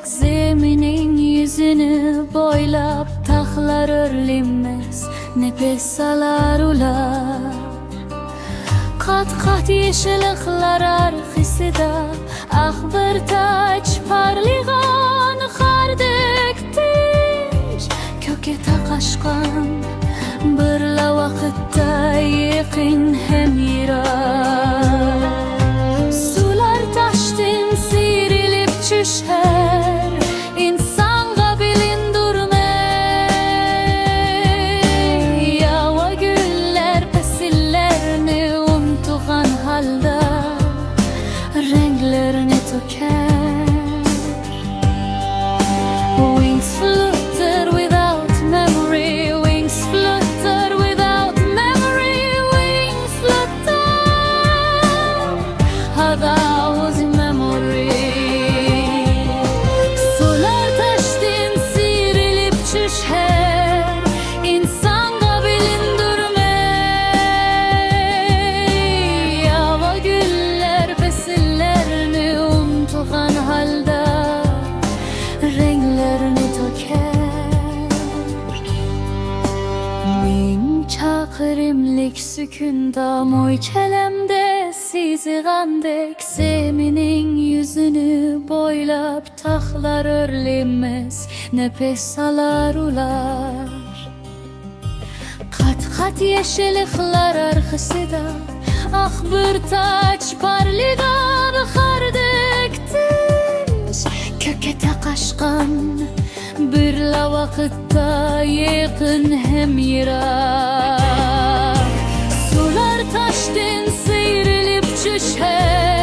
dek zeminin yüzünü boylap taxlar örülmez, nefes alar ular. Kat kat yeşilliklar arkasida ah bir taç parligan xardektir. Köke taqaşqan birla vaqtda yaqin hem yirak. Sular taştın siyrilip çüşher, insanga bilindirmey. Yava güller pesillerini unutgan halda renklerini töker. Wings flutter without memory, wings flutter without memory, wings flutter without memory. Sular taştın siyrilip çüşher, insanga bilindirmey. Yava güller pesillerini unutgan halda renklerini töker. Min çakrimlik sükunda moykelemde sizigandek zeminin yüzünü boylap taxlar örülmez, nefes alar ular. Kat kat yeşilliklar arkasida ah bir taç parligan xardektir. Köke taqaşqan birla vaqtda yaqin hem yirak. Sular taştın seyrilip çüşher,